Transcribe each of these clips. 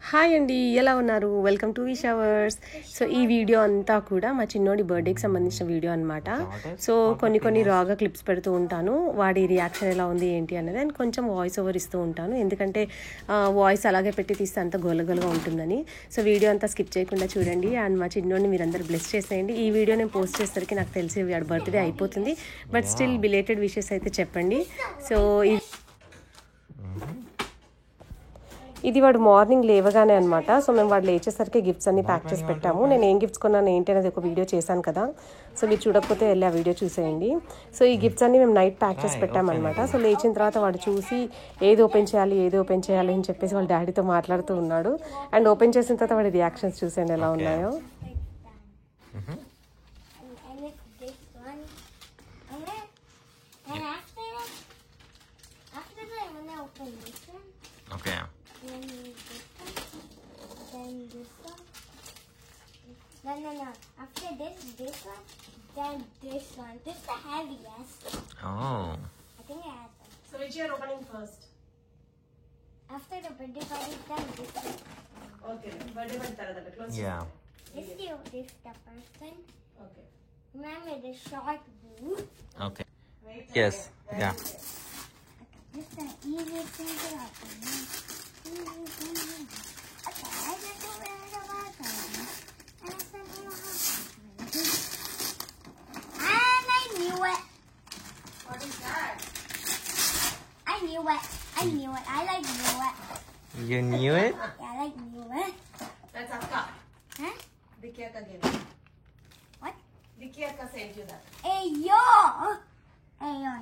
Hi అండి, ఎలా ఉన్నారు? Welcome to wish hours. So ఈ వీడియో అంతా కూడా మా చిన్నోడి బర్త్డేకి సంబంధించిన వీడియో అనమాట. సో కొన్ని రాగా క్లిప్స్ పెడుతూ ఉంటాను, వాడి రియాక్షన్ ఎలా ఉంది ఏంటి అన్నది, అండ్ కొంచెం వాయిస్ ఓవర్ ఇస్తూ ఉంటాను, ఎందుకంటే వాయిస్ అలాగే పెట్టి తీస్తే అంత గొలగొలగా ఉంటుందని. సో వీడియో అంతా స్కిప్ చేయకుండా చూడండి, అండ్ మా చిన్నోడిని మీరందరూ బ్లెస్ చేసేయండి. ఈ వీడియో నేను పోస్ట్ చేసేసరికి నాకు తెలిసి వాడి బర్త్డే అయిపోతుంది, బట్ స్టిల్ బిలేటెడ్ విషెస్ అయితే చెప్పండి. సో ఇది వాడు మార్నింగ్ లేవగానే అనమాట. సో మేము వాడు లేచేసరికి గిఫ్ట్స్ అన్ని ప్యాక్ చేసి పెట్టాము. నేను ఏం గిఫ్ట్స్ కొన్నాను ఏంటి అనేది ఒక వీడియో చేశాను కదా, సో మీరు చూడకపోతే వెళ్ళి ఆ వీడియో చూసేయండి. సో ఈ గిఫ్ట్స్ అన్ని మేము నైట్ ప్యాక్ చేసి పెట్టామన్నమాట. సో లేచిన తర్వాత వాడు చూసి ఏది ఓపెన్ చేయాలి అని చెప్పేసి వాళ్ళ డాడీతో మాట్లాడుతూ ఉన్నాడు. అండ్ ఓపెన్ చేసిన తర్వాత వాడి రియాక్షన్స్ చూసేయండి ఎలా ఉన్నాయో. Okay. Then this one. No. After this one. Then this one. This is the heaviest. Oh. I think I had them. So which you are opening first? After the birthday party, then this one. Okay. Birthday party tarada close. Yeah. This is the first one. Okay. Remember the short blue? Okay. Wait. Yes. Yeah. This is the easiest thing to open. Okay, I just do it at the bottom. And I knew it. What is that? I knew it. I like knew it. You knew it? Yeah, I like knew it. That's Akka. Huh? Dicky Akka gave it. What? Dicky Akka sent you that. Hey yo!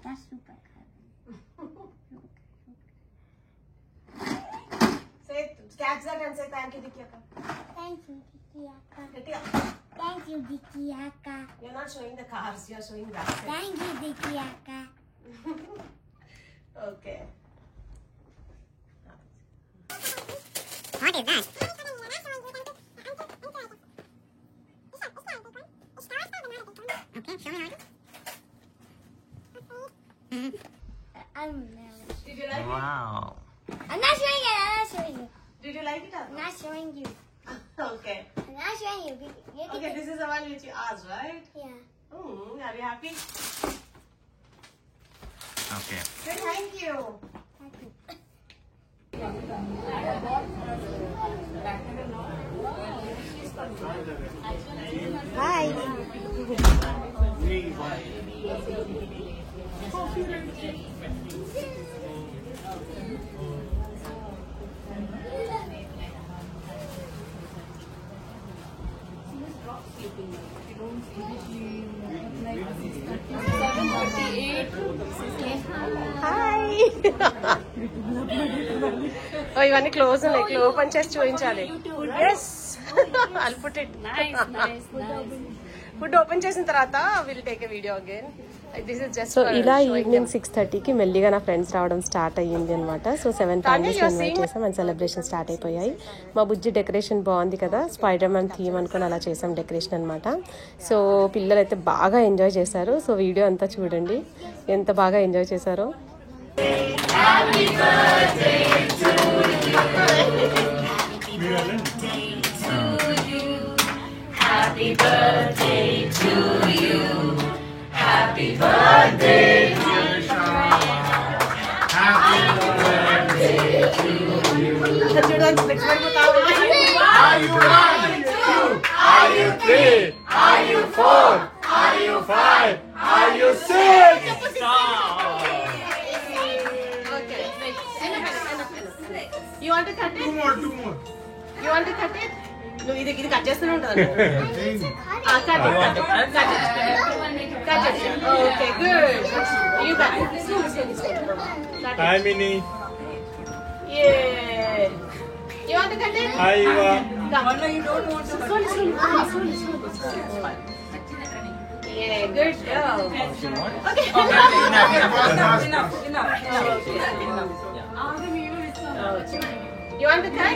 That's super good. Say, catch that and say thank you, Dicky Akka. Thank you, Dicky Akka. Dicky Akka. Thank you, Dicky Akka. You're not showing the cars, you're showing the backside. Thank you, Dicky Akka. Okay. What is that? Okay, show me I'm married. Did you like Wow. I'm not showing it. it? Did you like it? I'm not showing you. Okay. I'm not showing you. Okay, this is the one which you asked, right? Yeah. Are you happy? Okay. Say thank you. Thank you. Hi. Hi. ఇవన్నీ close ఉన్నాయి, open చేసి చూపించాలి. Yes, I'll put it. Food open చేసిన తర్వాత will take a video again. This is just. So ఇలా evening 6:30కి మెల్లిగా నా ఫ్రెండ్స్ రావడం స్టార్ట్ అయ్యింది అనమాట. సో 7 ఫ్యామిలీస్ ఇన్వైట్ చేసాం అండ్ సెలబ్రేషన్ స్టార్ట్ అయిపోయాయి. మా బుజ్జి డెకరేషన్ బాగుంది కదా, స్పైడర్ మ్యాన్ థీమ్ అనుకుని అలా చేసాం డెకరేషన్ అనమాట. సో పిల్లలు అయితే బాగా ఎంజాయ్ చేశారు. సో వీడియో అంతా చూడండి ఎంత బాగా ఎంజాయ్ చేశారో. Happy birthday to you. Happy birthday to Shama. Happy birthday to you. Are you 1, 2? Are you 3? Are you 4? Are you 5? Are you 6? Okay. You want to cut it? Two more. You want to cut it? నువ్వు ఇది cut చేస్తూనే ఉంటుంది. Okay, good. You cut it. Hi, Minnie. Yeah. You want to cut it? Hi, Eva. No, you don't want to. Slowly. Yeah, good girl. Okay. You want to cut?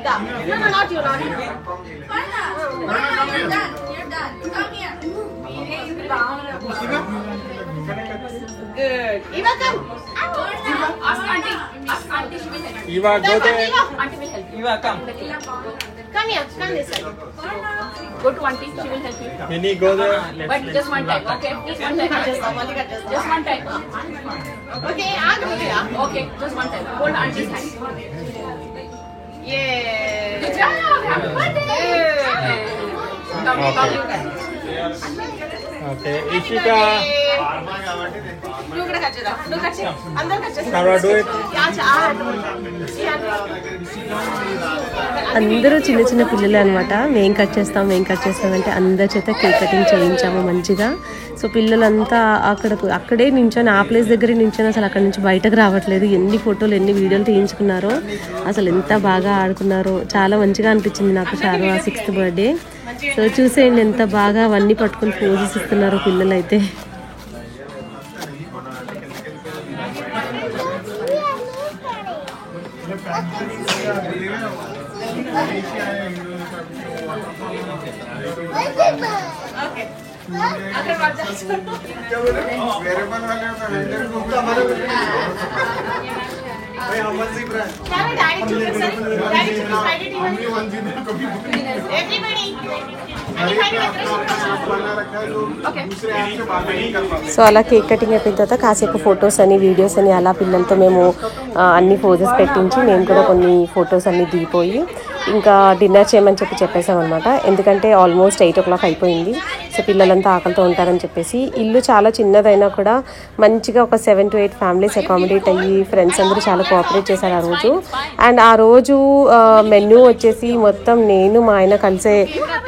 No, not you. You're done. Come here. Good. Eva, come. Ask auntie. Ask auntie. She will help you. Eva, go there. Auntie will help you. Eva, come. Come here. Come this side. Go to auntie. She will help you. Minnie, go there. But just one time, okay? Please one time. Just one time. Okay. Okay, just one time. Hold auntie's hand. Yeah. Good job. Happy birthday. Come, Okay. come, you guys. Okay, Ishika. నువ్వు కూడా cut చేద్దాం. నువ్వు cut చేయి. అందరూ cut చేస్తారు. Sarah, do it. అందరూ చిన్న చిన్న పిల్లలే అనమాట. మేం కట్ చేస్తాం అంటే అందరి చేత కేక్ కటింగ్ చేయించాము మంచిగా. సో పిల్లలంతా అక్కడే నించొని ఆ ప్లేస్ దగ్గరే నించొని అసలు అక్కడ నుంచి బయటకు రావట్లేదు. ఎన్ని ఫోటోలు ఎన్ని వీడియోలు తీయించుకున్నారో, అసలు ఎంత బాగా ఆడుకున్నారో. చాలా మంచిగా అనిపించింది నాకు శారవ 6th బర్త్డే. సో చూసేయండి ఎంత బాగా అవన్నీ పట్టుకుని పోజెస్ ఇస్తున్నారు పిల్లలైతే. సో అలా కేక్ కటింగ్ అయిపోయిన తర్వాత కాసేపు ఫొటోస్ అని వీడియోస్ అని అలా పిల్లలతో మేము అన్ని పోజెస్ పెట్టించి మేము కూడా కొన్ని ఫొటోస్ అన్ని దిగిపోయి ఇంకా డిన్నర్ చేయమని చెప్పేసాం అనమాట. ఎందుకంటే ఆల్మోస్ట్ 8 o'clock అయిపోయింది. సో పిల్లలంతా ఆకలితో ఉంటారని చెప్పేసి ఇల్లు చాలా చిన్నదైనా కూడా మంచిగా ఒక 7 to 8 ఫ్యామిలీస్ అకామిడేట్ అయ్యి ఫ్రెండ్స్ అందరూ చాలా కోఆపరేట్ చేశారు ఆ రోజు. అండ్ ఆ రోజు మెన్యూ వచ్చేసి మొత్తం నేను మా ఆయన కలిసే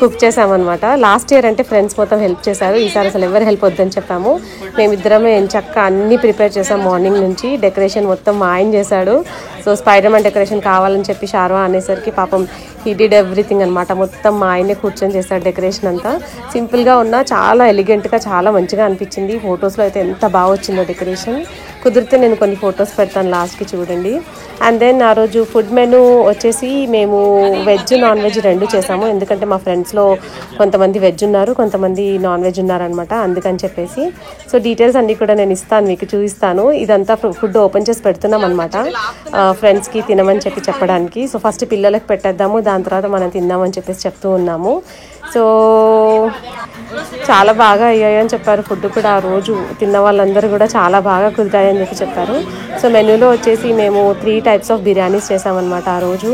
కుక్ చేసామన్నమాట. లాస్ట్ ఇయర్ అంటే ఫ్రెండ్స్ మొత్తం హెల్ప్ చేశారు, ఈసారి అసలు ఎవరు హెల్ప్ వద్దని చెప్పాము. మేమిద్దరమే చక్కగా అన్నీ ప్రిపేర్ చేసాం. మార్నింగ్ నుంచి డెకరేషన్ మొత్తం మా ఆయన చేశాడు. సో స్పైడర్ మ్యాన్ డెకరేషన్ కావాలని చెప్పి శారవ అనేసరికి పాపం హీ డిడ్ ఎవ్రీథింగ్ అనమాట. మొత్తం మా ఆయనే కూర్చొని చేశాడు డెకరేషన్ అంతా. సింపుల్గా ఉన్నా చాలా ఎలిగెంట్గా చాలా మంచిగా అనిపించింది. ఫొటోస్లో అయితే ఎంత బాగా వచ్చిందో డెకరేషన్. కుదిరితే నేను కొన్ని ఫొటోస్ పెడతాను లాస్ట్కి చూడండి. అండ్ దెన్ ఆ రోజు ఫుడ్ మెనూ వచ్చేసి మేము వెజ్ నాన్ వెజ్ రెండు చేసాము. ఎందుకంటే మా ఫ్రెండ్స్లో కొంతమంది వెజ్ ఉన్నారు, కొంతమంది నాన్ వెజ్ ఉన్నారనమాట. అందుకని చెప్పేసి సో డీటెయిల్స్ అన్నీ కూడా నేను ఇస్తాను, మీకు చూపిస్తాను. ఇదంతా ఫుడ్ ఓపెన్ చేసి పెడుతున్నాం అనమాట ఫ్రెండ్స్కి తినమని చెప్పడానికి. సో ఫస్ట్ పిల్లలకు పెట్టేద్దాము, దాని తర్వాత మనం తిందామని చెప్పేసి చెప్తూ ఉన్నాము. సో చాలా బాగా అయ్యాయని చెప్పారు. ఫుడ్ కూడా ఆ రోజు తిన్న వాళ్ళందరూ కూడా చాలా బాగా కుదిరాయని చెప్పారు. సో మెనూలో వచ్చేసి మేము 3 types ఆఫ్ బిర్యానీస్ చేసామన్నమాట ఆ రోజు.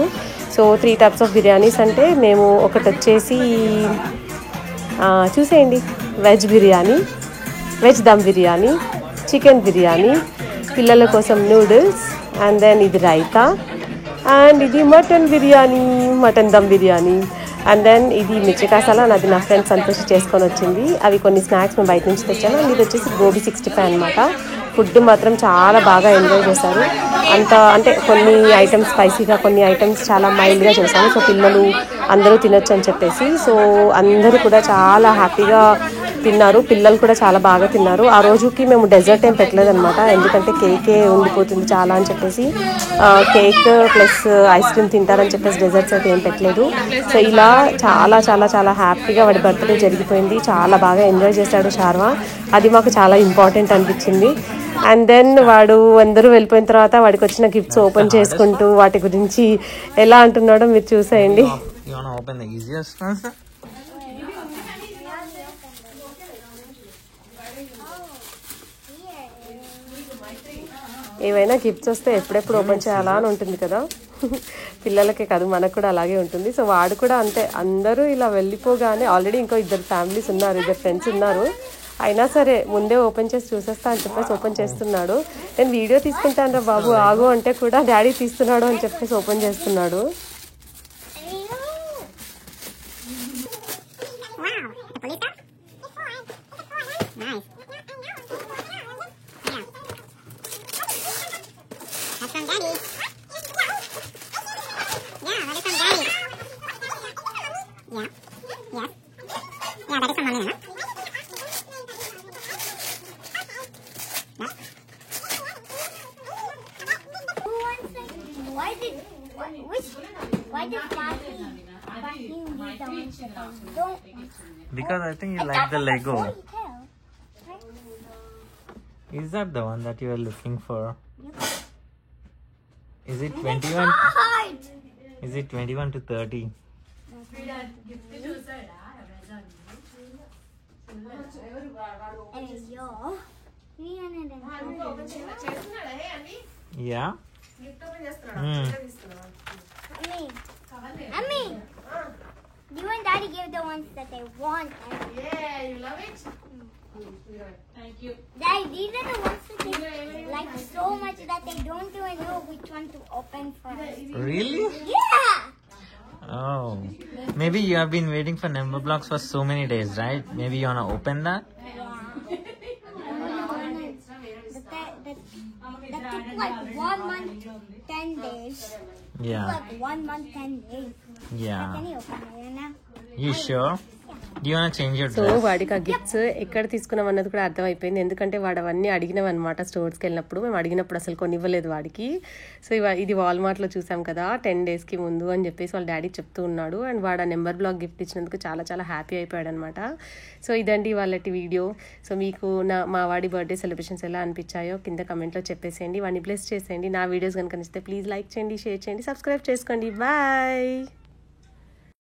సో 3 types ఆఫ్ బిర్యానీస్ అంటే మేము ఒకటి వచ్చేసి చూసేయండి veg biryani, veg dum biryani, chicken biryani, పిల్లల కోసం నూడిల్స్, అండ్ దెన్ ఇది రైతా, అండ్ ఇది mutton biryani, mutton dum biryani, and then ఇది మిర్చి కాసాలా, అది నా ఫ్రెండ్ సంతోషి చేసుకొని వచ్చింది. అవి కొన్ని స్నాక్స్ మేము బయట నుంచి తెచ్చాను. అండ్ ఇది వచ్చేసి గోబీ 65 అనమాట. ఫుడ్ మాత్రం చాలా బాగా ఎంజాయ్ చేశారు. అంత అంటే కొన్ని ఐటమ్స్ స్పైసీగా, కొన్ని ఐటమ్స్ చాలా మైల్డ్గా చేశాను. సో పిల్లలు అందరూ తినొచ్చు అని చెప్పేసి సో అందరూ కూడా చాలా హ్యాపీగా తిన్నారు. పిల్లలు కూడా చాలా బాగా తిన్నారు. ఆ రోజుకి మేము డెజర్ట్ ఏం పెట్టలేదన్నమాట, ఎందుకంటే కేకే ఉండిపోతుంది చాలా అని చెప్పేసి కేక్ ప్లస్ ఐస్ క్రీమ్ తింటారని చెప్పేసి డెజర్ట్స్ అయితే ఏం పెట్టలేదు. సో ఇలా చాలా చాలా చాలా హ్యాపీగా వాడి బర్త్డే జరిగిపోయింది. చాలా బాగా ఎంజాయ్ చేశాడు శారవ, అది మాకు చాలా ఇంపార్టెంట్ అనిపించింది. అండ్ దెన్ వాడు అందరూ వెళ్ళిపోయిన తర్వాత వాడికి వచ్చిన గిఫ్ట్స్ ఓపెన్ చేసుకుంటూ వాటి గురించి ఎలా అంటున్నాడో మీరు చూసేయండి. You wanna open the easiest one? ఏవైనా గిఫ్ట్స్ వస్తే ఎప్పుడెప్పుడు ఓపెన్ చేయాలా అని ఉంటుంది కదా, పిల్లలకే కాదు మనకు కూడా అలాగే ఉంటుంది. సో వాడు కూడా అంతే, అందరూ ఇలా వెళ్ళిపోగానే ఆల్రెడీ ఇంకో 2 ఫ్యామిలీస్ ఉన్నారు, 2 ఫ్రెండ్స్ ఉన్నారు, అయినా సరే ముందే ఓపెన్ చేసి చూసేస్తా అని చెప్పేసి ఓపెన్ చేస్తున్నాడు. నేను వీడియో తీసుకుంటాను రా బాబు ఆగు అంటే కూడా డాడీ తీస్తున్నాడు అని చెప్పేసి ఓపెన్ చేస్తున్నాడు. Because I think you like the Lego. Is that the one that you are looking for? Is it 21? Heart. Is it 21 to 30? అయ్యో Yeah. Mommy, you and Daddy gave the ones that they want. Yeah, you love it? Thank you. Daddy, these are the ones that they like so much that they don't even know which one to open first. Really? Yeah! Oh. Maybe you have been waiting for number blocks for so many days, right? Maybe you wanna open that? That took like 1 month, 10 days. Yeah. Like 1 month, 10 days. Yeah. Can you open it now? You sure? Do you wanna change your so dress? వాడికి ఆ gifts ఎక్కడ తీసుకున్నాం అన్నది కూడా అర్థమైపోయింది. ఎందుకంటే వాడు అవన్నీ అడిగినవి అనమాట స్టోర్స్కి వెళ్ళినప్పుడు. మేము అడిగినప్పుడు అసలు కొనివ్వలేదు వాడికి. సో ఇది వాల్మార్ట్లో చూసాం కదా 10 డేస్కి ముందు అని చెప్పేసి వాళ్ళ డాడీ చెప్తూ ఉన్నాడు. అండ్ వాడు ఆ నెంబర్ బ్లాక్ గిఫ్ట్ ఇచ్చినందుకు చాలా చాలా హ్యాపీ అయిపోయాడు అనమాట. సో ఇదండి వాళ్ళటి వీడియో. సో మీకు మా వాడి బర్త్డే సెలబ్రేషన్స్ ఎలా అనిపించాయో కింద కమెంట్లో చెప్పేసేయండి. వాడిని బ్లెస్ చేసేయండి. నా వీడియోస్ కనుక నచ్చితే ప్లీజ్ లైక్ చేయండి, షేర్ చేయండి, సబ్స్క్రైబ్ చేసుకోండి. బాయ్.